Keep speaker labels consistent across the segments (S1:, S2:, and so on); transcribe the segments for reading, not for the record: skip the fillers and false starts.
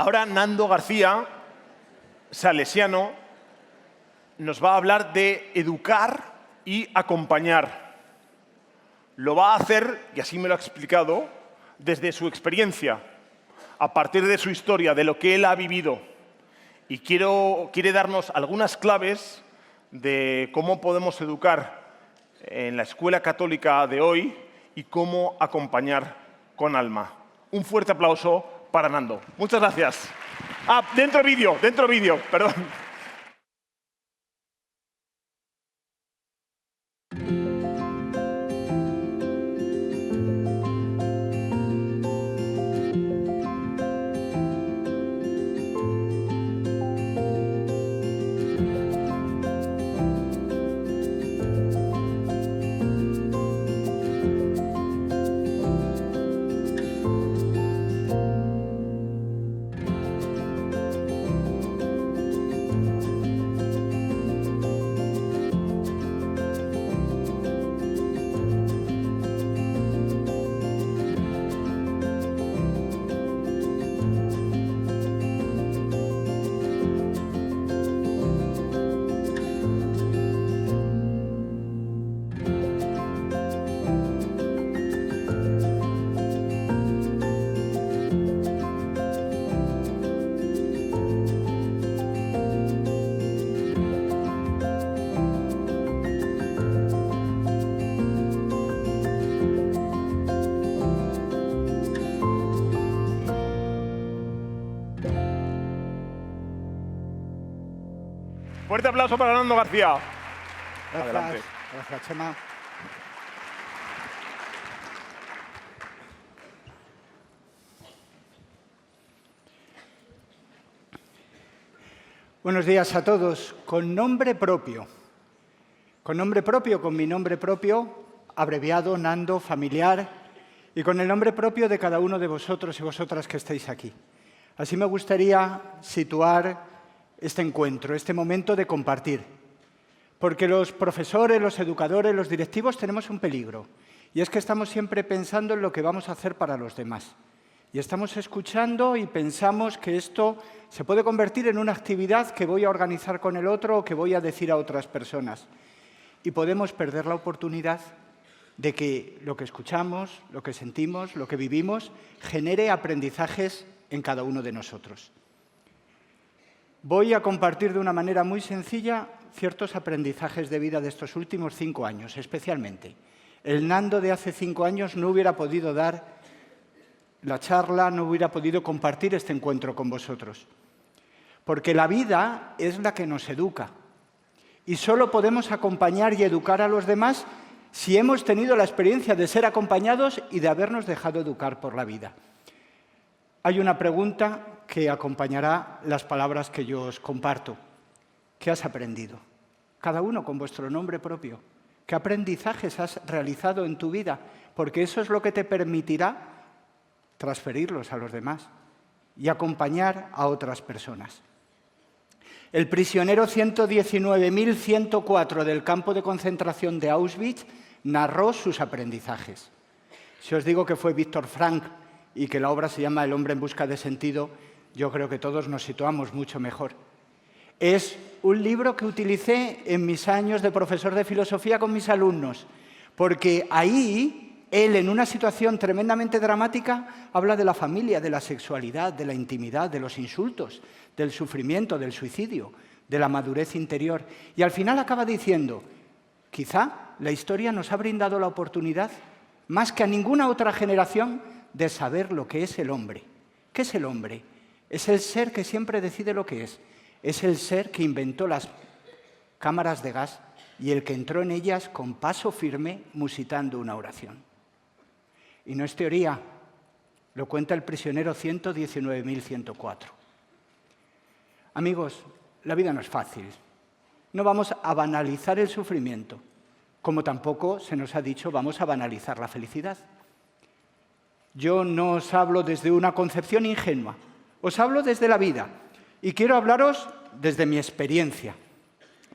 S1: Ahora Nando García, salesiano, nos va a hablar de educar y acompañar. Lo va a hacer, y así me lo ha explicado, desde su experiencia, a partir de su historia, de lo que él ha vivido. Y quiere darnos algunas claves de cómo podemos educar en la escuela católica de hoy y cómo acompañar con alma. Un fuerte aplauso para Nando. Muchas gracias. Dentro vídeo, perdón. Fuerte aplauso para Nando García.
S2: Gracias.
S1: Adelante.
S2: Gracias, Chema. Buenos días a todos. Con nombre propio. Con mi nombre propio, abreviado, Nando, familiar, y con el nombre propio de cada uno de vosotros y vosotras que estáis aquí. Así me gustaría situar este encuentro, este momento de compartir. Porque los profesores, los educadores, los directivos tenemos un peligro. Y es que estamos siempre pensando en lo que vamos a hacer para los demás. Y estamos escuchando y pensamos que esto se puede convertir en una actividad que voy a organizar con el otro o que voy a decir a otras personas. Y podemos perder la oportunidad de que lo que escuchamos, lo que sentimos, lo que vivimos, genere aprendizajes en cada uno de nosotros. Voy a compartir de una manera muy sencilla ciertos aprendizajes de vida de estos últimos 5 años, especialmente. El Nando de hace 5 años no hubiera podido dar la charla, no hubiera podido compartir este encuentro con vosotros. Porque la vida es la que nos educa. Y solo podemos acompañar y educar a los demás si hemos tenido la experiencia de ser acompañados y de habernos dejado educar por la vida. Hay una pregunta que acompañará las palabras que yo os comparto. ¿Qué has aprendido? Cada uno con vuestro nombre propio. ¿Qué aprendizajes has realizado en tu vida? Porque eso es lo que te permitirá transferirlos a los demás y acompañar a otras personas. El prisionero 119.104 del campo de concentración de Auschwitz narró sus aprendizajes. Si os digo que fue Víctor Frank y que la obra se llama El hombre en busca de sentido, yo creo que todos nos situamos mucho mejor. Es un libro que utilicé en mis años de profesor de filosofía con mis alumnos, porque ahí él, en una situación tremendamente dramática, habla de la familia, de la sexualidad, de la intimidad, de los insultos, del sufrimiento, del suicidio, de la madurez interior. Y al final acaba diciendo, quizá la historia nos ha brindado la oportunidad, más que a ninguna otra generación, de saber lo que es el hombre. ¿Qué es el hombre? Es el ser que siempre decide lo que es. Es el ser que inventó las cámaras de gas y el que entró en ellas con paso firme musitando una oración. Y no es teoría, lo cuenta el prisionero 119.104. Amigos, la vida no es fácil. No vamos a banalizar el sufrimiento, como tampoco se nos ha dicho vamos a banalizar la felicidad. Yo no os hablo desde una concepción ingenua, os hablo desde la vida y quiero hablaros desde mi experiencia.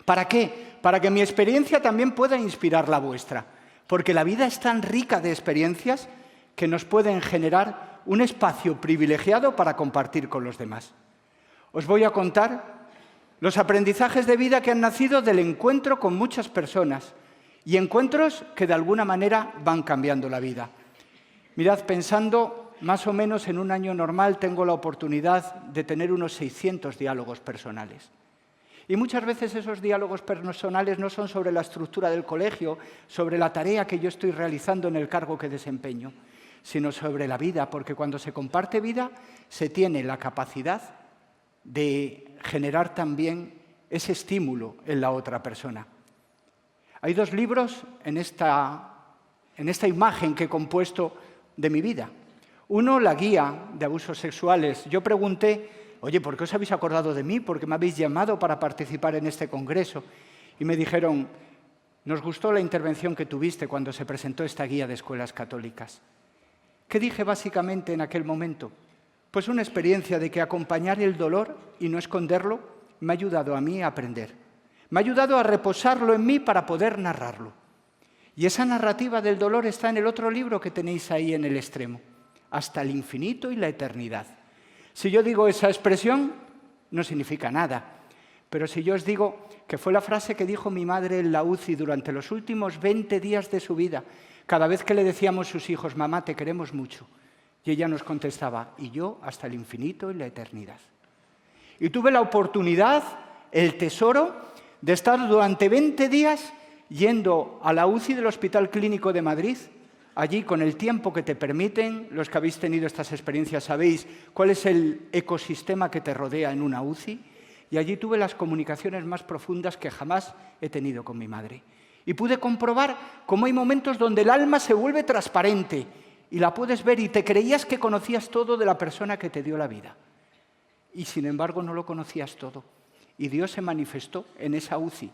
S2: ¿Para qué? Para que mi experiencia también pueda inspirar la vuestra, porque la vida es tan rica de experiencias que nos pueden generar un espacio privilegiado para compartir con los demás. Os voy a contar los aprendizajes de vida que han nacido del encuentro con muchas personas y encuentros que de alguna manera van cambiando la vida. Mirad, pensando más o menos en un año normal tengo la oportunidad de tener unos 600 diálogos personales. Y muchas veces esos diálogos personales no son sobre la estructura del colegio, sobre la tarea que yo estoy realizando en el cargo que desempeño, sino sobre la vida, porque cuando se comparte vida se tiene la capacidad de generar también ese estímulo en la otra persona. Hay 2 libros en esta imagen que he compuesto de mi vida. Uno, la guía de abusos sexuales. Yo pregunté, oye, ¿por qué os habéis acordado de mí? ¿Por qué me habéis llamado para participar en este congreso? Y me dijeron, nos gustó la intervención que tuviste cuando se presentó esta guía de escuelas católicas. ¿Qué dije básicamente en aquel momento? Pues una experiencia de que acompañar el dolor y no esconderlo me ha ayudado a mí a aprender. Me ha ayudado a reposarlo en mí para poder narrarlo. Y esa narrativa del dolor está en el otro libro que tenéis ahí en el extremo, Hasta el infinito y la eternidad. Si yo digo esa expresión, no significa nada. Pero si yo os digo que fue la frase que dijo mi madre en la UCI durante los últimos 20 días de su vida, cada vez que le decíamos a sus hijos, mamá, te queremos mucho. Y ella nos contestaba, y yo hasta el infinito y la eternidad. Y tuve la oportunidad, el tesoro, de estar durante 20 días yendo a la UCI del Hospital Clínico de Madrid. Allí, con el tiempo que te permiten, los que habéis tenido estas experiencias sabéis cuál es el ecosistema que te rodea en una UCI. Y allí tuve las comunicaciones más profundas que jamás he tenido con mi madre. Y pude comprobar cómo hay momentos donde el alma se vuelve transparente y la puedes ver y te creías que conocías todo de la persona que te dio la vida. Y sin embargo no lo conocías todo. Y Dios se manifestó en esa UCI.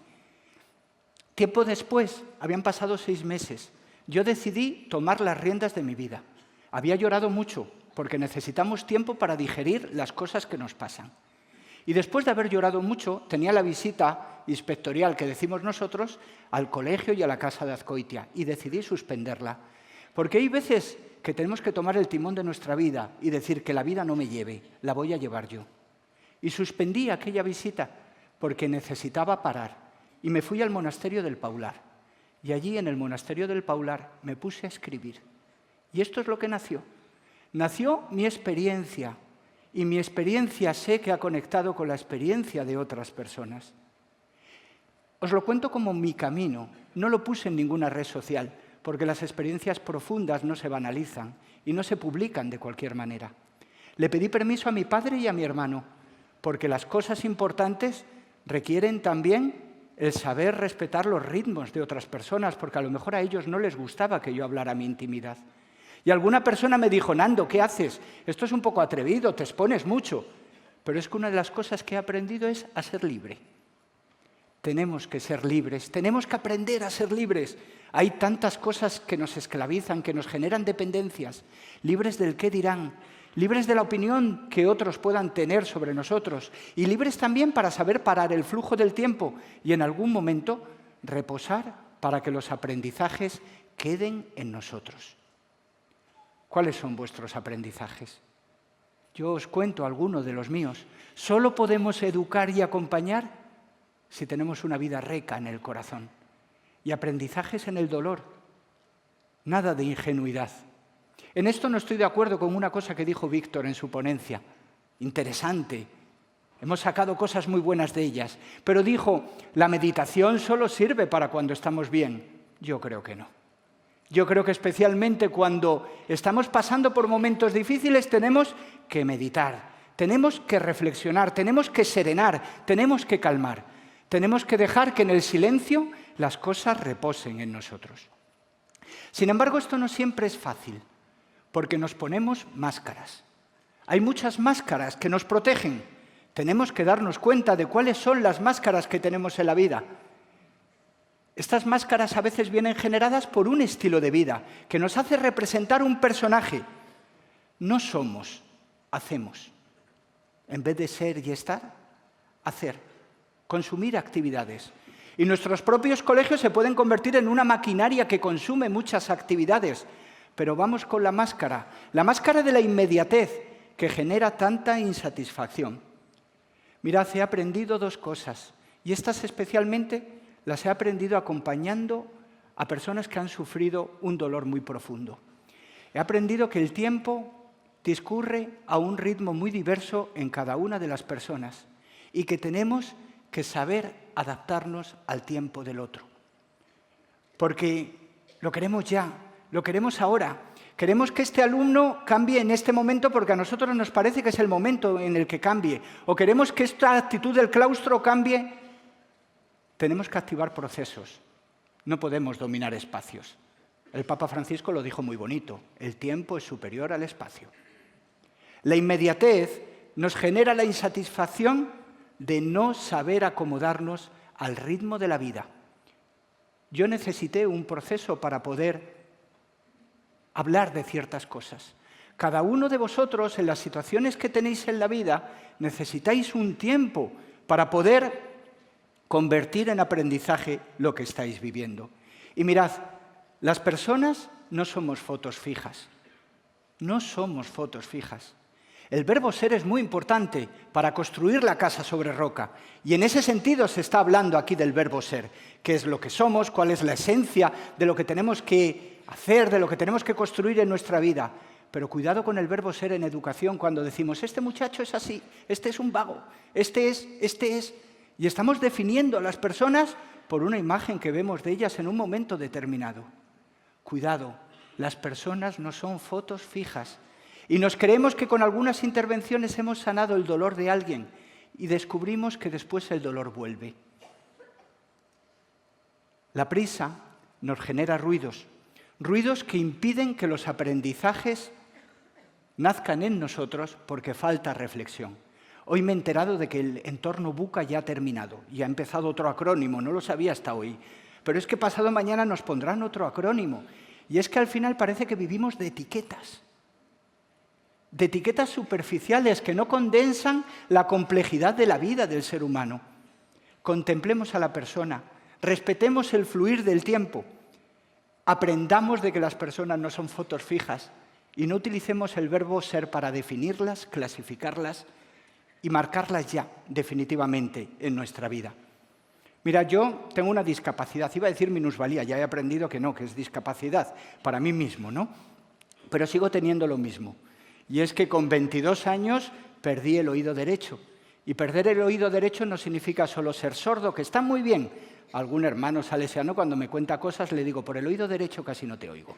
S2: Tiempo después, habían pasado 6 meses, yo decidí tomar las riendas de mi vida. Había llorado mucho porque necesitamos tiempo para digerir las cosas que nos pasan. Y después de haber llorado mucho, tenía la visita inspectorial que decimos nosotros al colegio y a la casa de Azcoitia y decidí suspenderla. Porque hay veces que tenemos que tomar el timón de nuestra vida y decir que la vida no me lleve, la voy a llevar yo. Y suspendí aquella visita porque necesitaba parar y me fui al monasterio del Paular. Y allí en el monasterio del Paular me puse a escribir. Y esto es lo que nació. Nació mi experiencia. Y mi experiencia sé que ha conectado con la experiencia de otras personas. Os lo cuento como mi camino. No lo puse en ninguna red social, porque las experiencias profundas no se banalizan y no se publican de cualquier manera. Le pedí permiso a mi padre y a mi hermano, porque las cosas importantes requieren también el saber respetar los ritmos de otras personas, porque a lo mejor a ellos no les gustaba que yo hablara mi intimidad. Y alguna persona me dijo, Nando, ¿qué haces? Esto es un poco atrevido, te expones mucho. Pero es que una de las cosas que he aprendido es a ser libre. Tenemos que ser libres, tenemos que aprender a ser libres. Hay tantas cosas que nos esclavizan, que nos generan dependencias. Libres del qué dirán, libres de la opinión que otros puedan tener sobre nosotros y libres también para saber parar el flujo del tiempo y en algún momento reposar para que los aprendizajes queden en nosotros. ¿Cuáles son vuestros aprendizajes? Yo os cuento algunos de los míos. Solo podemos educar y acompañar si tenemos una vida rica en el corazón. Y aprendizajes en el dolor. Nada de ingenuidad. En esto no estoy de acuerdo con una cosa que dijo Víctor en su ponencia. Interesante. Hemos sacado cosas muy buenas de ellas. Pero dijo, la meditación solo sirve para cuando estamos bien. Yo creo que no. Yo creo que especialmente cuando estamos pasando por momentos difíciles tenemos que meditar, tenemos que reflexionar, tenemos que serenar, tenemos que calmar, tenemos que dejar que en el silencio las cosas reposen en nosotros. Sin embargo, esto no siempre es fácil, porque nos ponemos máscaras. Hay muchas máscaras que nos protegen. Tenemos que darnos cuenta de cuáles son las máscaras que tenemos en la vida. Estas máscaras a veces vienen generadas por un estilo de vida que nos hace representar un personaje. No somos, hacemos. En vez de ser y estar, hacer, consumir actividades. Y nuestros propios colegios se pueden convertir en una maquinaria que consume muchas actividades, Pero vamos con la máscara de la inmediatez que genera tanta insatisfacción. Mirad, he aprendido dos cosas, y estas especialmente las he aprendido acompañando a personas que han sufrido un dolor muy profundo. He aprendido que el tiempo discurre a un ritmo muy diverso en cada una de las personas y que tenemos que saber adaptarnos al tiempo del otro. Porque lo queremos ya, lo queremos ahora. Queremos que este alumno cambie en este momento porque a nosotros nos parece que es el momento en el que cambie. O queremos que esta actitud del claustro cambie. Tenemos que activar procesos. No podemos dominar espacios. El Papa Francisco lo dijo muy bonito. El tiempo es superior al espacio. La inmediatez nos genera la insatisfacción de no saber acomodarnos al ritmo de la vida. Yo necesité un proceso para poder hablar de ciertas cosas. Cada uno de vosotros, en las situaciones que tenéis en la vida, necesitáis un tiempo para poder convertir en aprendizaje lo que estáis viviendo. Y mirad, las personas no somos fotos fijas. No somos fotos fijas. El verbo ser es muy importante para construir la casa sobre roca. Y en ese sentido se está hablando aquí del verbo ser. ¿Qué es lo que somos? ¿Cuál es la esencia de lo que tenemos que hacer, de lo que tenemos que construir en nuestra vida? Pero cuidado con el verbo ser en educación cuando decimos, este muchacho es así, este es un vago, este es. Y estamos definiendo a las personas por una imagen que vemos de ellas en un momento determinado. Cuidado, las personas no son fotos fijas. Y nos creemos que con algunas intervenciones hemos sanado el dolor de alguien y descubrimos que después el dolor vuelve. La prisa nos genera ruidos que impiden que los aprendizajes nazcan en nosotros porque falta reflexión. Hoy me he enterado de que el entorno VUCA ya ha terminado y ha empezado otro acrónimo, no lo sabía hasta hoy. Pero es que pasado mañana nos pondrán otro acrónimo. Y es que al final parece que vivimos de etiquetas superficiales que no condensan la complejidad de la vida del ser humano. Contemplemos a la persona, respetemos el fluir del tiempo, aprendamos de que las personas no son fotos fijas y no utilicemos el verbo ser para definirlas, clasificarlas y marcarlas ya definitivamente en nuestra vida. Mira, yo tengo una discapacidad, iba a decir minusvalía, ya he aprendido que no, que es discapacidad para mí mismo, ¿no? Pero sigo teniendo lo mismo. Y es que con 22 años perdí el oído derecho. Y perder el oído derecho no significa solo ser sordo, que está muy bien. Algún hermano salesiano cuando me cuenta cosas le digo, por el oído derecho casi no te oigo.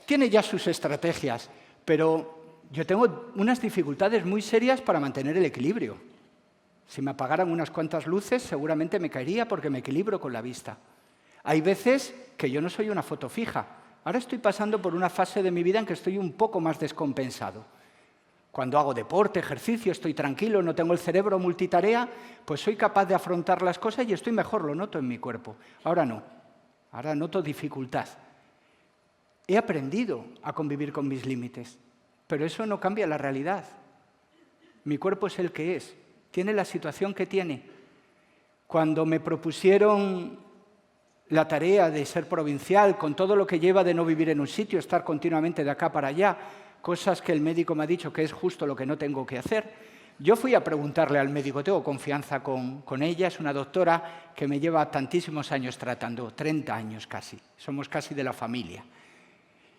S2: Tiene ya sus estrategias, pero yo tengo unas dificultades muy serias para mantener el equilibrio. Si me apagaran unas cuantas luces seguramente me caería porque me equilibro con la vista. Hay veces que yo no soy una foto fija. Ahora estoy pasando por una fase de mi vida en que estoy un poco más descompensado. Cuando hago deporte, ejercicio, estoy tranquilo, no tengo el cerebro multitarea, pues soy capaz de afrontar las cosas y estoy mejor, lo noto en mi cuerpo. Ahora no, ahora noto dificultad. He aprendido a convivir con mis límites, pero eso no cambia la realidad. Mi cuerpo es el que es, tiene la situación que tiene. Cuando me propusieron la tarea de ser provincial, con todo lo que lleva de no vivir en un sitio, estar continuamente de acá para allá, cosas que el médico me ha dicho que es justo lo que no tengo que hacer. Yo fui a preguntarle al médico, tengo confianza con ella, es una doctora que me lleva tantísimos años tratando, 30 años casi, somos casi de la familia.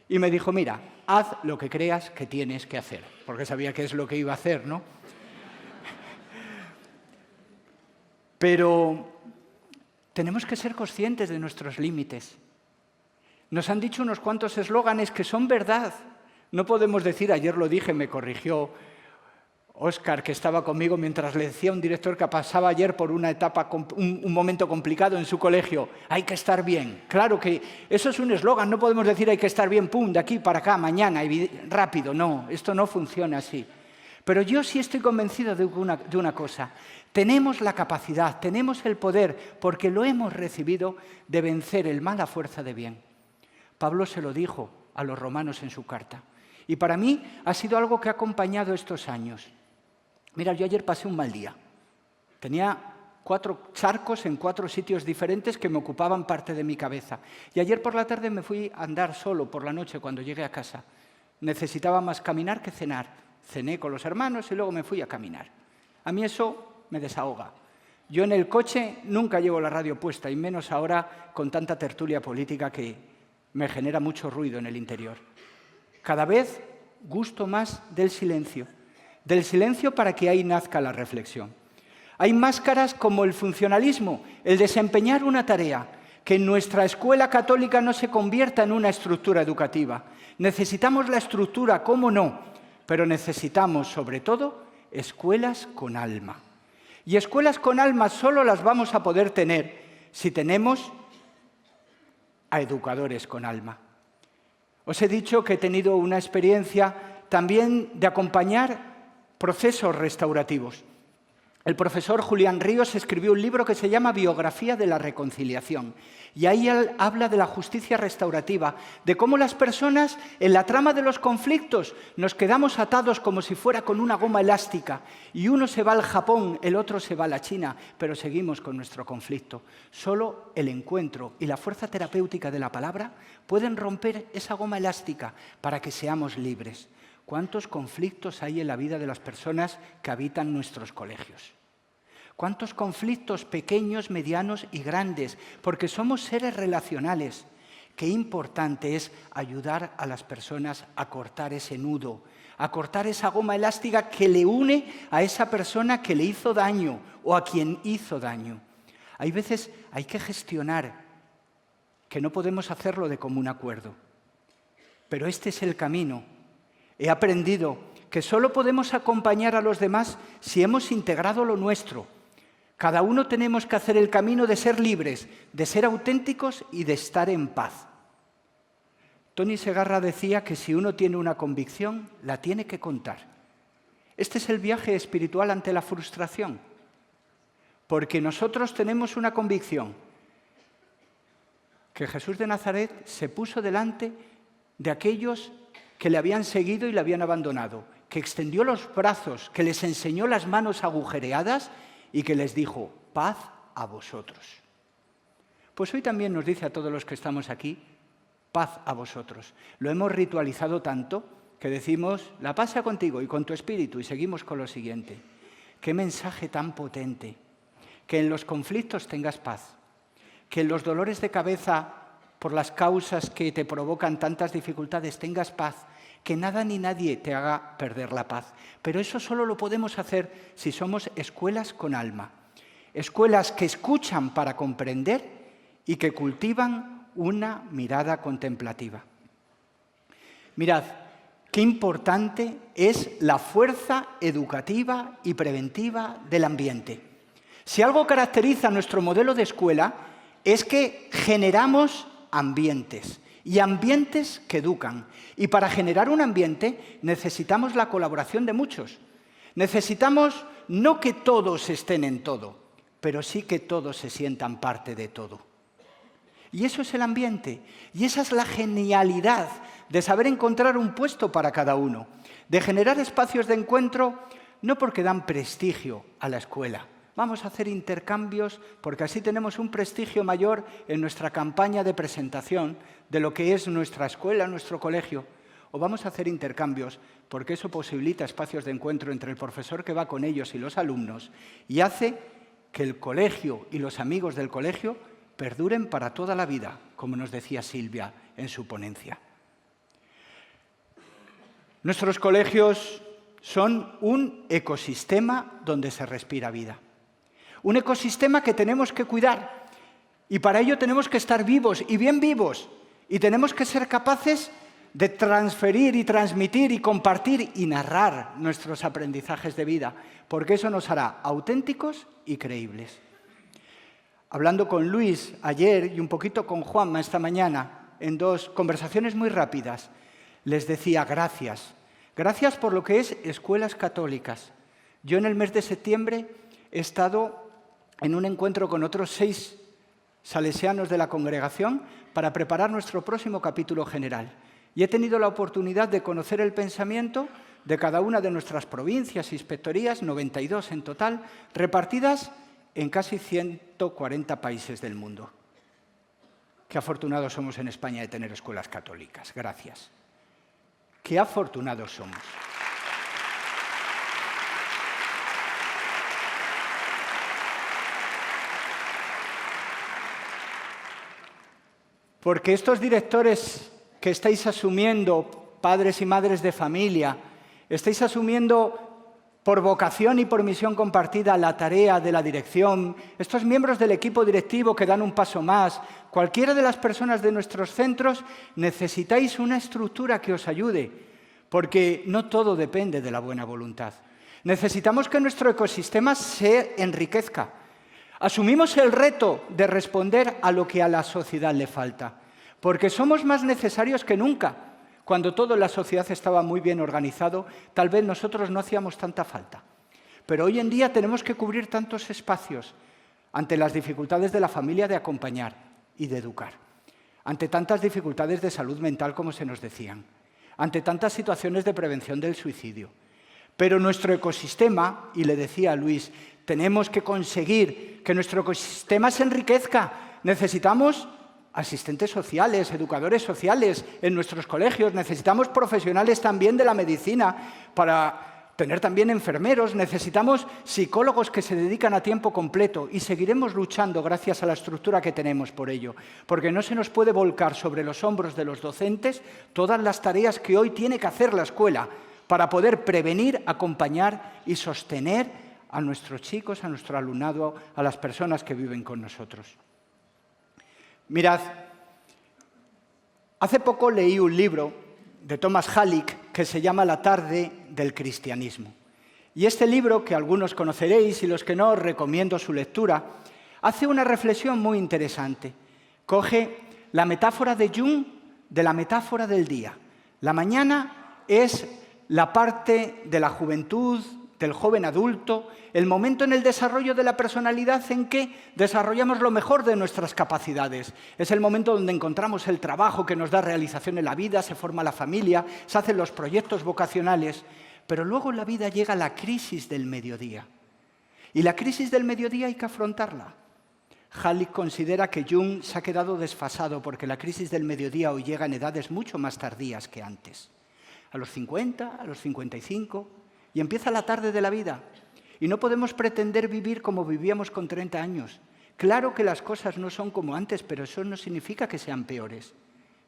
S2: Y me dijo, mira, haz lo que creas que tienes que hacer, porque sabía qué es lo que iba a hacer, ¿no? Pero tenemos que ser conscientes de nuestros límites. Nos han dicho unos cuantos eslóganes que son verdad. No podemos decir, ayer lo dije, me corrigió Óscar, que estaba conmigo mientras le decía a un director que pasaba ayer por una etapa, un momento complicado en su colegio, hay que estar bien. Claro que eso es un eslogan, no podemos decir hay que estar bien, pum, de aquí para acá, mañana, rápido. No, esto no funciona así. Pero yo sí estoy convencido de una cosa. Tenemos la capacidad, tenemos el poder, porque lo hemos recibido, de vencer el mal a fuerza de bien. Pablo se lo dijo a los romanos en su carta. Y para mí ha sido algo que ha acompañado estos años. Mira, yo ayer pasé un mal día. Tenía 4 charcos en 4 sitios diferentes que me ocupaban parte de mi cabeza. Y ayer por la tarde me fui a andar solo por la noche cuando llegué a casa. Necesitaba más caminar que cenar. Cené con los hermanos y luego me fui a caminar. A mí eso me desahoga. Yo en el coche nunca llevo la radio puesta, y menos ahora con tanta tertulia política que me genera mucho ruido en el interior. Cada vez gusto más del silencio para que ahí nazca la reflexión. Hay máscaras como el funcionalismo, el desempeñar una tarea, que en nuestra escuela católica no se convierta en una estructura educativa. Necesitamos la estructura, cómo no, pero necesitamos sobre todo escuelas con alma. Y escuelas con alma solo las vamos a poder tener si tenemos a educadores con alma. Os he dicho que he tenido una experiencia también de acompañar procesos restaurativos. El profesor Julián Ríos escribió un libro que se llama Biografía de la Reconciliación. Y ahí él habla de la justicia restaurativa, de cómo las personas en la trama de los conflictos nos quedamos atados como si fuera con una goma elástica. Y uno se va al Japón, el otro se va a la China, pero seguimos con nuestro conflicto. Solo el encuentro y la fuerza terapéutica de la palabra pueden romper esa goma elástica para que seamos libres. ¿Cuántos conflictos hay en la vida de las personas que habitan nuestros colegios? ¿Cuántos conflictos pequeños, medianos y grandes? Porque somos seres relacionales. Qué importante es ayudar a las personas a cortar ese nudo, a cortar esa goma elástica que le une a esa persona que le hizo daño o a quien hizo daño. Hay veces hay que gestionar, que no podemos hacerlo de común acuerdo. Pero este es el camino. He aprendido que solo podemos acompañar a los demás si hemos integrado lo nuestro. Cada uno tenemos que hacer el camino de ser libres, de ser auténticos y de estar en paz. Tony Segarra decía que si uno tiene una convicción, la tiene que contar. Este es el viaje espiritual ante la frustración, porque nosotros tenemos una convicción, que Jesús de Nazaret se puso delante de aquellos que le habían seguido y le habían abandonado, que extendió los brazos, que les enseñó las manos agujereadas y que les dijo, paz a vosotros. Pues hoy también nos dice a todos los que estamos aquí, paz a vosotros. Lo hemos ritualizado tanto que decimos, la paz sea contigo y con tu espíritu, y seguimos con lo siguiente. Qué mensaje tan potente, que en los conflictos tengas paz, que en los dolores de cabeza por las causas que te provocan tantas dificultades tengas paz, que nada ni nadie te haga perder la paz. Pero eso solo lo podemos hacer si somos escuelas con alma, escuelas que escuchan para comprender y que cultivan una mirada contemplativa. Mirad, qué importante es la fuerza educativa y preventiva del ambiente. Si algo caracteriza nuestro modelo de escuela es que generamos ambientes, y ambientes que educan. Y para generar un ambiente necesitamos la colaboración de muchos. Necesitamos no que todos estén en todo, pero sí que todos se sientan parte de todo. Y eso es el ambiente, y esa es la genialidad de saber encontrar un puesto para cada uno, de generar espacios de encuentro, no porque dan prestigio a la escuela. Vamos a hacer intercambios porque así tenemos un prestigio mayor en nuestra campaña de presentación de lo que es nuestra escuela, nuestro colegio. O vamos a hacer intercambios porque eso posibilita espacios de encuentro entre el profesor que va con ellos y los alumnos y hace que el colegio y los amigos del colegio perduren para toda la vida, como nos decía Silvia en su ponencia. Nuestros colegios son un ecosistema donde se respira vida. Un ecosistema que tenemos que cuidar y para ello tenemos que estar vivos y bien vivos y tenemos que ser capaces de transferir y transmitir y compartir y narrar nuestros aprendizajes de vida, porque eso nos hará auténticos y creíbles. Hablando con Luis ayer y un poquito con Juanma esta mañana, en 2 conversaciones muy rápidas, les decía gracias. Gracias por lo que es escuelas católicas. Yo en el mes de septiembre he estado en un encuentro con otros 6 salesianos de la congregación para preparar nuestro próximo capítulo general. Y he tenido la oportunidad de conocer el pensamiento de cada una de nuestras provincias, inspectorías, 92 en total, repartidas en casi 140 países del mundo. Qué afortunados somos en España de tener escuelas católicas. Gracias. Qué afortunados somos. Porque estos directores que estáis asumiendo, padres y madres de familia, estáis asumiendo por vocación y por misión compartida la tarea de la dirección, estos miembros del equipo directivo que dan un paso más, cualquiera de las personas de nuestros centros, necesitáis una estructura que os ayude, porque no todo depende de la buena voluntad. Necesitamos que nuestro ecosistema se enriquezca. Asumimos el reto de responder a lo que a la sociedad le falta, porque somos más necesarios que nunca. Cuando todo en la sociedad estaba muy bien organizado, tal vez nosotros no hacíamos tanta falta. Pero hoy en día tenemos que cubrir tantos espacios ante las dificultades de la familia de acompañar y de educar, ante tantas dificultades de salud mental como se nos decían, ante tantas situaciones de prevención del suicidio. Pero nuestro ecosistema, y le decía a Luis, tenemos que conseguir que nuestro ecosistema se enriquezca. Necesitamos asistentes sociales, educadores sociales en nuestros colegios, necesitamos profesionales también de la medicina para tener también enfermeros, necesitamos psicólogos que se dedican a tiempo completo y seguiremos luchando gracias a la estructura que tenemos por ello, porque no se nos puede volcar sobre los hombros de los docentes todas las tareas que hoy tiene que hacer la escuela para poder prevenir, acompañar y sostener a nuestros chicos, a nuestro alumnado, a las personas que viven con nosotros. Mirad, hace poco leí un libro de Thomas Halleck que se llama La tarde del cristianismo. Y este libro, que algunos conoceréis y los que no, os recomiendo su lectura, hace una reflexión muy interesante. Coge la metáfora de Jung de la metáfora del día. La mañana es la parte de la juventud, del joven adulto, el momento en el desarrollo de la personalidad en que desarrollamos lo mejor de nuestras capacidades. Es el momento donde encontramos el trabajo que nos da realización en la vida, se forma la familia, se hacen los proyectos vocacionales, pero luego en la vida llega la crisis del mediodía. Y la crisis del mediodía hay que afrontarla. Halleck considera que Jung se ha quedado desfasado porque la crisis del mediodía hoy llega en edades mucho más tardías que antes. A los 50, a los 55, y empieza la tarde de la vida. Y no podemos pretender vivir como vivíamos con 30 años. Claro que las cosas no son como antes, pero eso no significa que sean peores.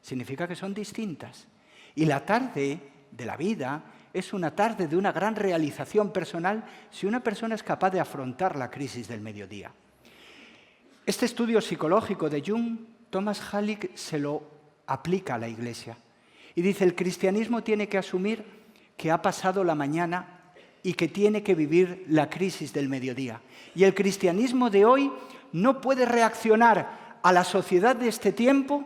S2: Significa que son distintas. Y la tarde de la vida es una tarde de una gran realización personal si una persona es capaz de afrontar la crisis del mediodía. Este estudio psicológico de Jung, Thomas Halleck se lo aplica a la Iglesia. Y dice, el cristianismo tiene que asumir que ha pasado la mañana y que tiene que vivir la crisis del mediodía. Y el cristianismo de hoy no puede reaccionar a la sociedad de este tiempo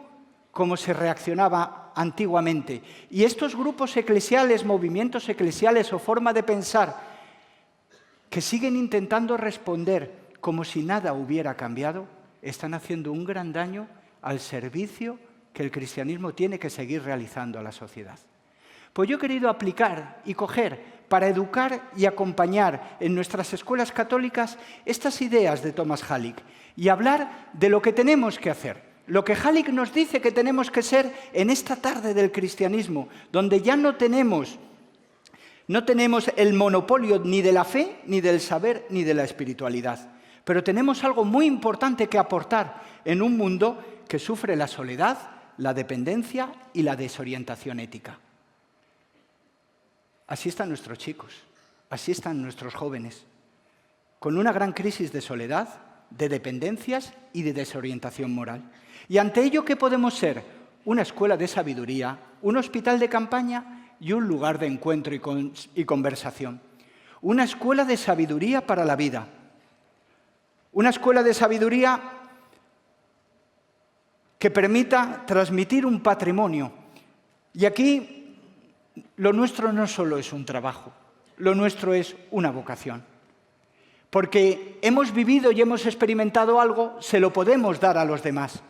S2: como se reaccionaba antiguamente. Y estos grupos eclesiales, movimientos eclesiales o forma de pensar que siguen intentando responder como si nada hubiera cambiado, están haciendo un gran daño al servicio que el cristianismo tiene que seguir realizando a la sociedad. Pues yo he querido aplicar y coger para educar y acompañar en nuestras escuelas católicas estas ideas de Thomas Halleck y hablar de lo que tenemos que hacer, lo que Halleck nos dice que tenemos que ser en esta tarde del cristianismo, donde ya no tenemos el monopolio ni de la fe, ni del saber, ni de la espiritualidad. Pero tenemos algo muy importante que aportar en un mundo que sufre la soledad, la dependencia y la desorientación ética. Así están nuestros chicos, así están nuestros jóvenes, con una gran crisis de soledad, de dependencias y de desorientación moral. Y ante ello, ¿qué podemos ser? Una escuela de sabiduría, un hospital de campaña y un lugar de encuentro y conversación. Una escuela de sabiduría para la vida. Una escuela de sabiduría que permita transmitir un patrimonio. Y aquí lo nuestro no solo es un trabajo, lo nuestro es una vocación. Porque hemos vivido y hemos experimentado algo, se lo podemos dar a los demás.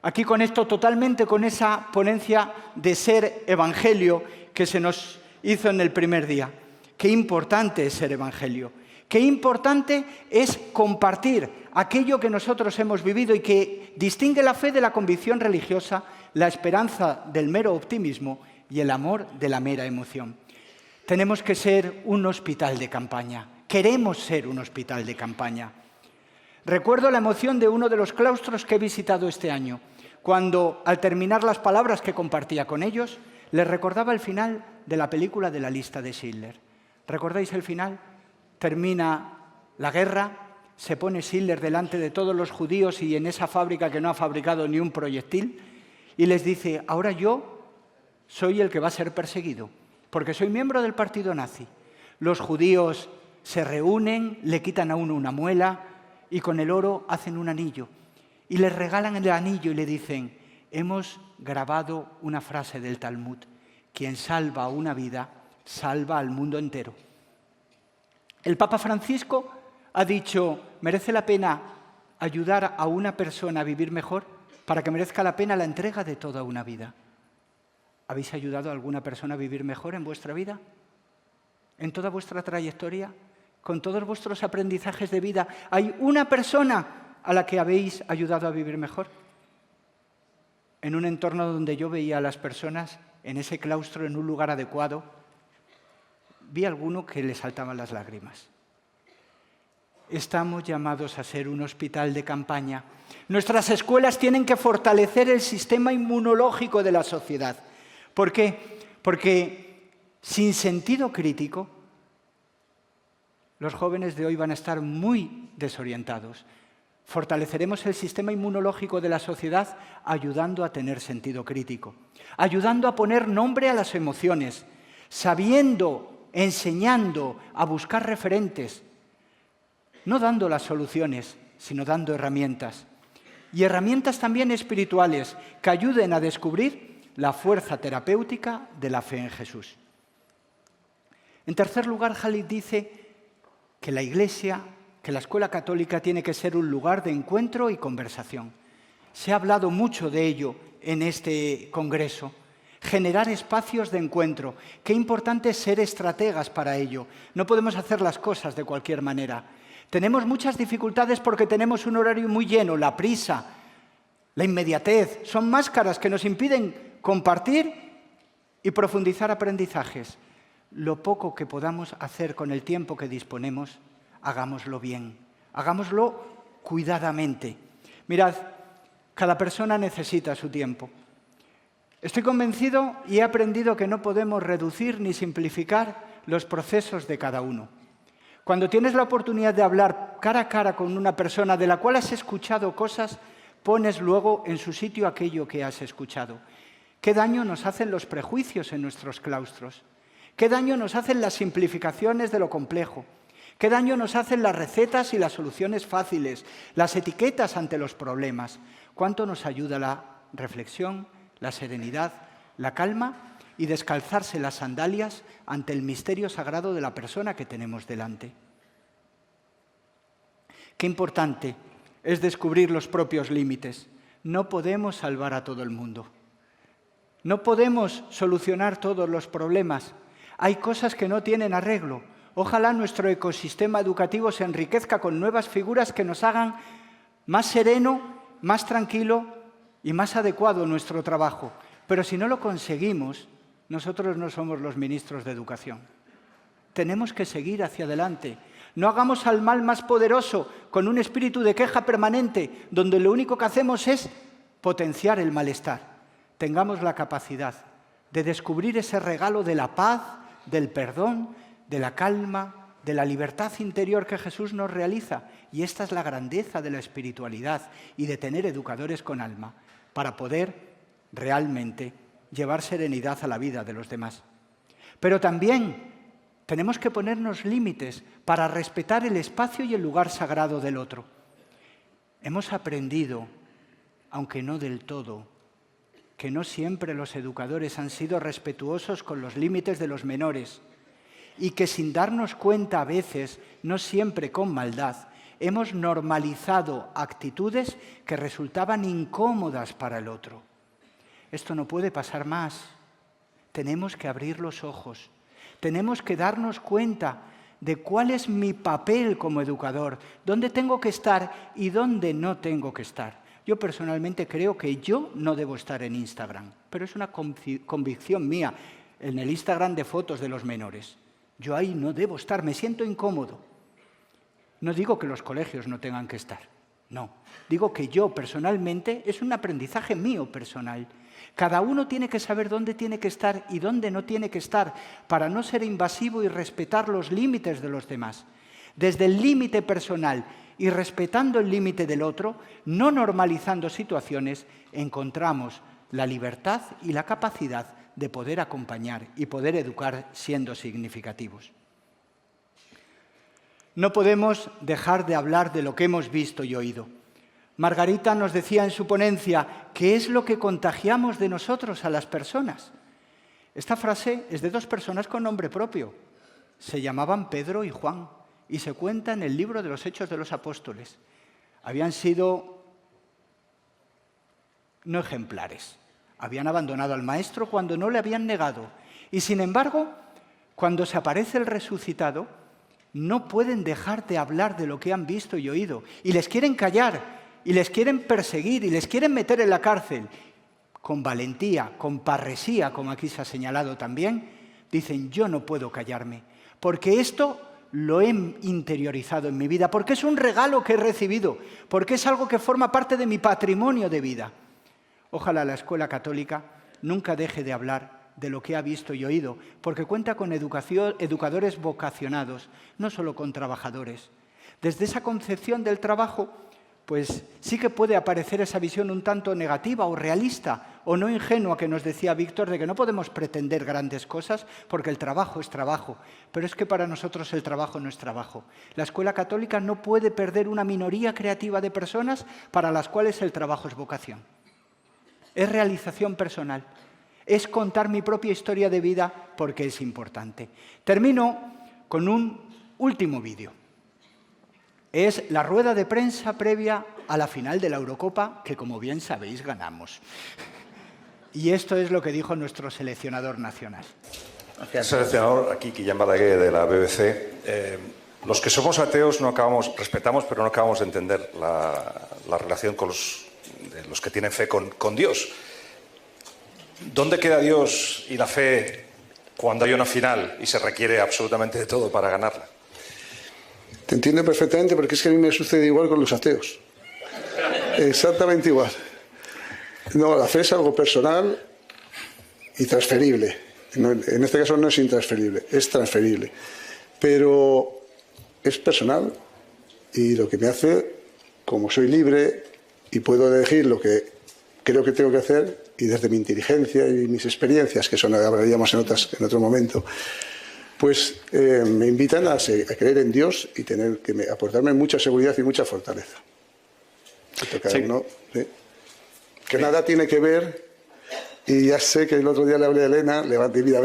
S2: Aquí conecto totalmente con esa ponencia de ser evangelio que se nos hizo en el primer día. Qué importante es ser evangelio. Qué importante es compartir aquello que nosotros hemos vivido y que distingue la fe de la convicción religiosa, la esperanza del mero optimismo y el amor de la mera emoción. Tenemos que ser un hospital de campaña. Queremos ser un hospital de campaña. Recuerdo la emoción de uno de los claustros que he visitado este año, cuando, al terminar las palabras que compartía con ellos, les recordaba el final de la película de La lista de Schindler. ¿Recordáis el final? Termina la guerra, se pone Schindler delante de todos los judíos y en esa fábrica que no ha fabricado ni un proyectil, y les dice, ahora yo soy el que va a ser perseguido, porque soy miembro del partido nazi. Los judíos se reúnen, le quitan a uno una muela y con el oro hacen un anillo. Y les regalan el anillo y le dicen, hemos grabado una frase del Talmud, quien salva una vida, salva al mundo entero. El Papa Francisco ha dicho, merece la pena ayudar a una persona a vivir mejor para que merezca la pena la entrega de toda una vida. ¿Habéis ayudado a alguna persona a vivir mejor en vuestra vida? ¿En toda vuestra trayectoria? ¿Con todos vuestros aprendizajes de vida? ¿Hay una persona a la que habéis ayudado a vivir mejor? En un entorno donde yo veía a las personas, en ese claustro, en un lugar adecuado, vi a alguno que le saltaban las lágrimas. Estamos llamados a ser un hospital de campaña. Nuestras escuelas tienen que fortalecer el sistema inmunológico de la sociedad. ¿Por qué? Porque sin sentido crítico, los jóvenes de hoy van a estar muy desorientados. Fortaleceremos el sistema inmunológico de la sociedad ayudando a tener sentido crítico, ayudando a poner nombre a las emociones, sabiendo, enseñando a buscar referentes, no dando las soluciones, sino dando herramientas. Y herramientas también espirituales que ayuden a descubrir la fuerza terapéutica de la fe en Jesús. En tercer lugar, Halid dice que la Iglesia, que la escuela católica tiene que ser un lugar de encuentro y conversación. Se ha hablado mucho de ello en este congreso. Generar espacios de encuentro. Qué importante es ser estrategas para ello. No podemos hacer las cosas de cualquier manera. Tenemos muchas dificultades porque tenemos un horario muy lleno, la prisa, la inmediatez. Son máscaras que nos impiden compartir y profundizar aprendizajes. Lo poco que podamos hacer con el tiempo que disponemos, hagámoslo bien, hagámoslo cuidadamente. Mirad, cada persona necesita su tiempo. Estoy convencido y he aprendido que no podemos reducir ni simplificar los procesos de cada uno. Cuando tienes la oportunidad de hablar cara a cara con una persona de la cual has escuchado cosas, pones luego en su sitio aquello que has escuchado. ¿Qué daño nos hacen los prejuicios en nuestros claustros? ¿Qué daño nos hacen las simplificaciones de lo complejo? ¿Qué daño nos hacen las recetas y las soluciones fáciles, las etiquetas ante los problemas? ¿Cuánto nos ayuda la reflexión, la serenidad, la calma y descalzarse las sandalias ante el misterio sagrado de la persona que tenemos delante? Qué importante es descubrir los propios límites. No podemos salvar a todo el mundo. No podemos solucionar todos los problemas. Hay cosas que no tienen arreglo. Ojalá nuestro ecosistema educativo se enriquezca con nuevas figuras que nos hagan más sereno, más tranquilo y más adecuado nuestro trabajo. Pero si no lo conseguimos, nosotros no somos los ministros de Educación. Tenemos que seguir hacia adelante. No hagamos al mal más poderoso con un espíritu de queja permanente, donde lo único que hacemos es potenciar el malestar. Tengamos la capacidad de descubrir ese regalo de la paz, del perdón, de la calma, de la libertad interior que Jesús nos realiza. Y esta es la grandeza de la espiritualidad y de tener educadores con alma para poder realmente llevar serenidad a la vida de los demás. Pero también tenemos que ponernos límites para respetar el espacio y el lugar sagrado del otro. Hemos aprendido, aunque no del todo, que no siempre los educadores han sido respetuosos con los límites de los menores y que sin darnos cuenta a veces, no siempre con maldad, hemos normalizado actitudes que resultaban incómodas para el otro. Esto no puede pasar más. Tenemos que abrir los ojos. Tenemos que darnos cuenta de cuál es mi papel como educador, dónde tengo que estar y dónde no tengo que estar. Yo personalmente creo que yo no debo estar en Instagram, pero es una convicción mía, en el Instagram de fotos de los menores. Yo ahí no debo estar, me siento incómodo. No digo que los colegios no tengan que estar, no. Digo que yo personalmente, es un aprendizaje mío personal. Cada uno tiene que saber dónde tiene que estar y dónde no tiene que estar para no ser invasivo y respetar los límites de los demás. Desde el límite personal y respetando el límite del otro, no normalizando situaciones, encontramos la libertad y la capacidad de poder acompañar y poder educar siendo significativos. No podemos dejar de hablar de lo que hemos visto y oído. Margarita nos decía en su ponencia, ¿qué es lo que contagiamos de nosotros a las personas? Esta frase es de dos personas con nombre propio. Se llamaban Pedro y Juan y se cuenta en el libro de los Hechos de los Apóstoles. Habían sido no ejemplares. Habían abandonado al Maestro cuando no le habían negado. Y sin embargo, cuando se aparece el resucitado, no pueden dejar de hablar de lo que han visto y oído. Y les quieren callar, y les quieren perseguir, y les quieren meter en la cárcel. Con valentía, con parresía, como aquí se ha señalado también, dicen, yo no puedo callarme, porque esto lo he interiorizado en mi vida, porque es un regalo que he recibido, porque es algo que forma parte de mi patrimonio de vida. Ojalá la Escuela Católica nunca deje de hablar de lo que ha visto y oído, porque cuenta con educadores vocacionados, no solo con trabajadores. Desde esa concepción del trabajo, pues sí que puede aparecer esa visión un tanto negativa o realista o no ingenua que nos decía Víctor de que no podemos pretender grandes cosas porque el trabajo es trabajo. Pero es que para nosotros el trabajo no es trabajo. La Escuela Católica no puede perder una minoría creativa de personas para las cuales el trabajo es vocación. Es realización personal. Es contar mi propia historia de vida porque es importante. Termino con un último vídeo. Es la rueda de prensa previa a la final de la Eurocopa, que como bien sabéis ganamos. Y esto es lo que dijo nuestro seleccionador nacional.
S3: El seleccionador, aquí Guillem Balaguer de la BBC. Los que somos ateos respetamos, pero no acabamos de entender la relación con los que tienen fe con Dios. ¿Dónde queda Dios y la fe cuando hay una final y se requiere absolutamente de todo para ganarla?
S4: Te entiendo perfectamente porque es que a mí me sucede igual con los ateos. Exactamente igual. No, la fe es algo personal y transferible. En este caso no es intransferible, es transferible. Pero es personal y lo que me hace, como soy libre y puedo elegir lo que creo que tengo que hacer y desde mi inteligencia y mis experiencias, que eso no hablaríamos en otro momento, pues me invitan a creer en Dios y aportarme mucha seguridad y mucha fortaleza. ¿Sí? Que nada tiene que ver, y ya sé que el otro día le hablé a Elena, levante vida,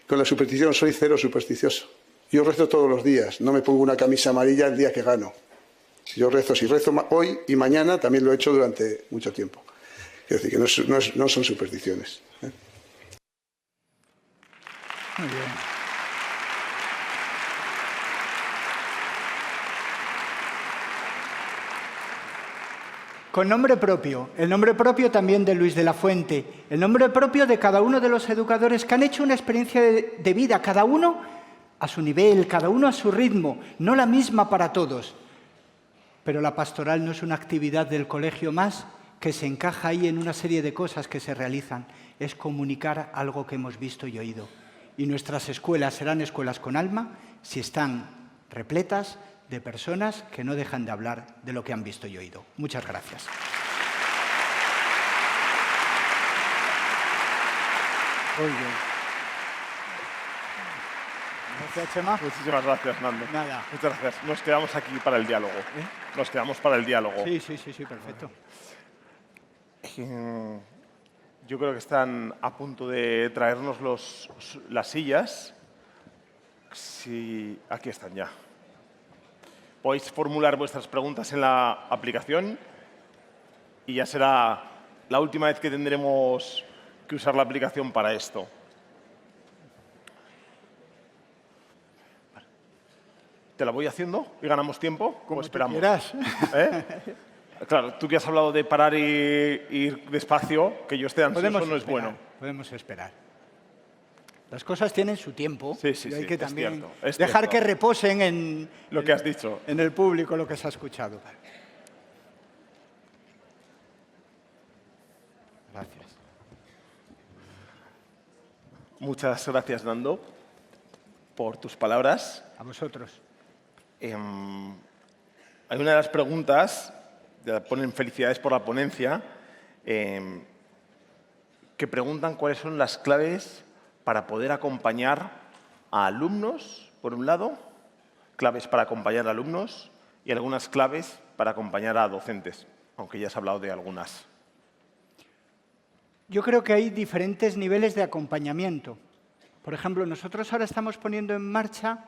S4: con la superstición. Soy cero supersticioso. Yo rezo todos los días, no me pongo una camisa amarilla el día que gano. Yo rezo, si rezo hoy y mañana, también lo he hecho durante mucho tiempo. Quiero decir que no son supersticiones.
S2: Muy bien. Con nombre propio, el nombre propio también de Luis de la Fuente, el nombre propio de cada uno de los educadores que han hecho una experiencia de vida, cada uno a su nivel, cada uno a su ritmo, no la misma para todos. Pero la pastoral no es una actividad del colegio más que se encaja ahí en una serie de cosas que se realizan, es comunicar algo que hemos visto y oído. Y nuestras escuelas serán escuelas con alma si están repletas de personas que no dejan de hablar de lo que han visto y oído. Muchas gracias. Muy bien. Gracias, Chema.
S1: Muchísimas gracias, Nando.
S2: Nada.
S1: Muchas gracias. Nos quedamos aquí para el diálogo. Nos quedamos para el diálogo.
S2: Sí, perfecto.
S1: Yo creo que están a punto de traernos las sillas. Sí, aquí están ya. Podéis formular vuestras preguntas en la aplicación y ya será la última vez que tendremos que usar la aplicación para esto. ¿Te la voy haciendo y ganamos tiempo? ¿Cómo esperamos?
S2: Quieras.
S1: ¿Eh? Claro, tú que has hablado de parar y ir despacio, que yo esté ansioso no es bueno.
S2: Podemos esperar. Las cosas tienen su tiempo
S1: Sí, sí,
S2: y hay
S1: sí,
S2: que
S1: es
S2: también
S1: cierto, es
S2: dejar
S1: cierto.
S2: que reposen en
S1: Lo que has dicho.
S2: en el público lo que se ha escuchado. Gracias.
S1: Muchas gracias, Nando, por tus palabras.
S2: A vosotros.
S1: Hay una de las preguntas, ponen felicidades por la ponencia, que preguntan cuáles son las claves para poder acompañar a alumnos, por un lado, claves para acompañar a alumnos y algunas claves para acompañar a docentes, aunque ya has hablado de algunas.
S2: Yo creo que hay diferentes niveles de acompañamiento. Por ejemplo, nosotros ahora estamos poniendo en marcha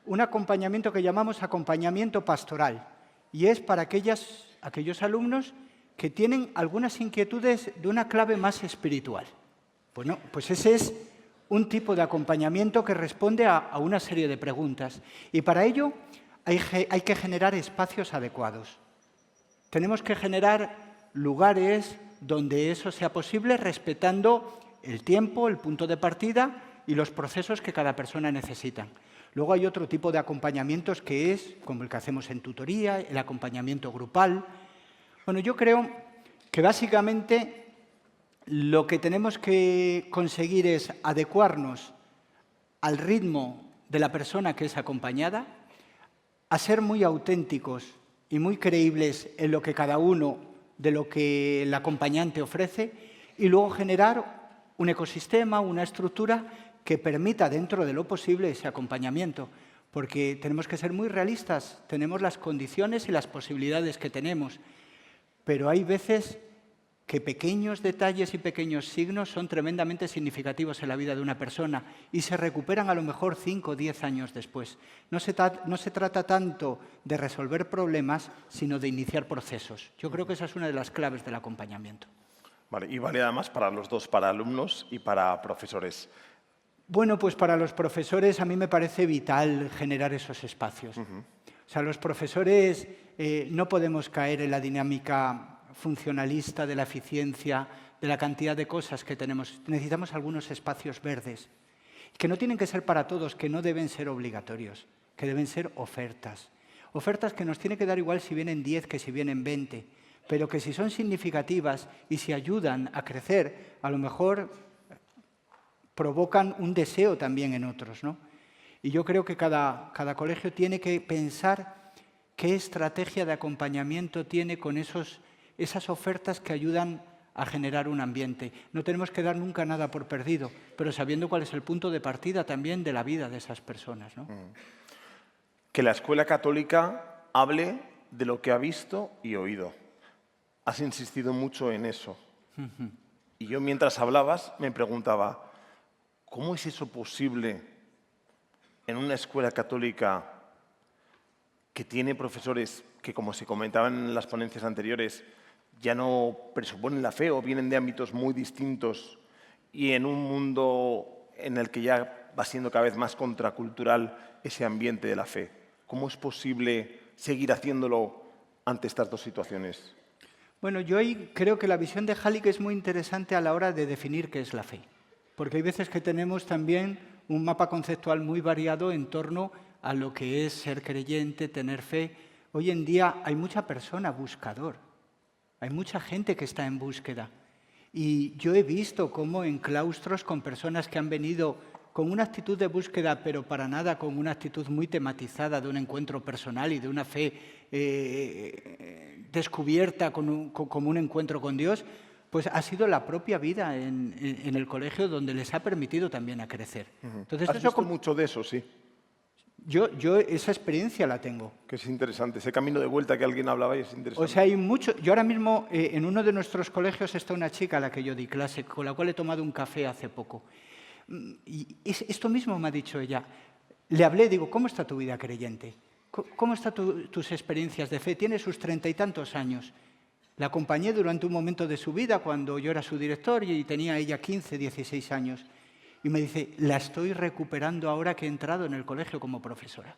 S2: un acompañamiento que llamamos acompañamiento pastoral, y es para aquellos alumnos que tienen algunas inquietudes de una clave más espiritual. Bueno, pues ese es un tipo de acompañamiento que responde a una serie de preguntas, y para ello hay que generar espacios adecuados. Tenemos que generar lugares donde eso sea posible, respetando el tiempo, el punto de partida y los procesos que cada persona necesita. Luego hay otro tipo de acompañamientos que es, como el que hacemos en tutoría, el acompañamiento grupal. Bueno, yo creo que básicamente lo que tenemos que conseguir es adecuarnos al ritmo de la persona que es acompañada, a ser muy auténticos y muy creíbles en lo que cada uno de lo que el acompañante ofrece, y luego generar un ecosistema, una estructura que permita dentro de lo posible ese acompañamiento, porque tenemos que ser muy realistas, tenemos las condiciones y las posibilidades que tenemos, pero hay veces que pequeños detalles y pequeños signos son tremendamente significativos en la vida de una persona y se recuperan a lo mejor 5 o 10 años después. No se trata tanto de resolver problemas, sino de iniciar procesos. Yo creo que esa es una de las claves del acompañamiento.
S1: Vale, y vale además para los dos, para alumnos y para profesores.
S2: Bueno, pues para los profesores a mí me parece vital generar esos espacios. O sea, los profesores no podemos caer en la dinámica funcionalista de la eficiencia, de la cantidad de cosas que tenemos. Necesitamos algunos espacios verdes, que no tienen que ser para todos, que no deben ser obligatorios, que deben ser ofertas. Ofertas que nos tiene que dar igual si vienen 10 que si vienen 20, pero que si son significativas y si ayudan a crecer, a lo mejor provocan un deseo también en otros, ¿no? Y yo creo que cada colegio tiene que pensar qué estrategia de acompañamiento tiene con esas ofertas que ayudan a generar un ambiente. No tenemos que dar nunca nada por perdido, pero sabiendo cuál es el punto de partida también de la vida de esas personas, ¿no?
S1: Que la escuela católica hable de lo que ha visto y oído. Has insistido mucho en eso. Y yo mientras hablabas me preguntaba, ¿cómo es eso posible en una escuela católica que tiene profesores que, como se comentaban en las ponencias anteriores, ya no presuponen la fe o vienen de ámbitos muy distintos, y en un mundo en el que ya va siendo cada vez más contracultural ese ambiente de la fe? ¿Cómo es posible seguir haciéndolo ante estas dos situaciones?
S2: Bueno, yo ahí creo que la visión de Halik es muy interesante a la hora de definir qué es la fe, porque hay veces que tenemos también un mapa conceptual muy variado en torno a lo que es ser creyente, tener fe. Hoy en día hay mucha persona buscador, hay mucha gente que está en búsqueda. Y yo he visto cómo en claustros con personas que han venido con una actitud de búsqueda, pero para nada con una actitud muy tematizada de un encuentro personal y de una fe descubierta como un encuentro con Dios, pues ha sido la propia vida en el colegio donde les ha permitido también a crecer. Entonces,
S1: ¿Has visto mucho de eso? Sí.
S2: Yo esa experiencia la tengo.
S1: Que es interesante. Ese camino de vuelta que alguien hablaba es interesante.
S2: O sea, hay mucho. Yo ahora mismo en uno de nuestros colegios está una chica a la que yo di clase, con la cual he tomado un café hace poco. Y esto mismo me ha dicho ella. Le hablé, digo, ¿cómo está tu vida creyente? ¿Cómo están tus experiencias de fe? Tiene sus 30 y tantos años. La acompañé durante un momento de su vida cuando yo era su director y tenía ella 15, 16 años. Y me dice, la estoy recuperando ahora que he entrado en el colegio como profesora.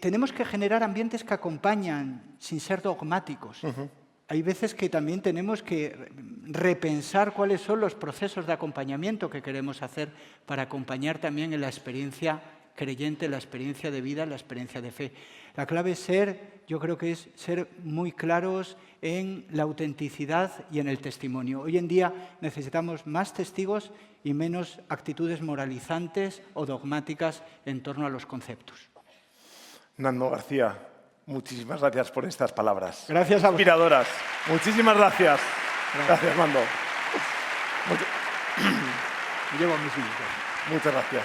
S2: Tenemos que generar ambientes que acompañan sin ser dogmáticos. Hay veces que también tenemos que repensar cuáles son los procesos de acompañamiento que queremos hacer para acompañar también en la experiencia creyente, la experiencia de vida, la experiencia de fe. La clave es yo creo que es ser muy claros en la autenticidad y en el testimonio. Hoy en día necesitamos más testigos y menos actitudes moralizantes o dogmáticas en torno a los conceptos.
S1: Nando García, muchísimas gracias por estas palabras.
S2: Gracias a vosotros.
S1: Inspiradoras. Muchísimas gracias. Gracias, Nando.
S2: Llevo mis minutos.
S1: Muchas gracias.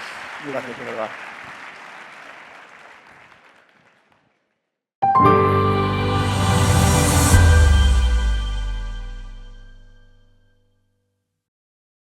S1: Gracias, de verdad.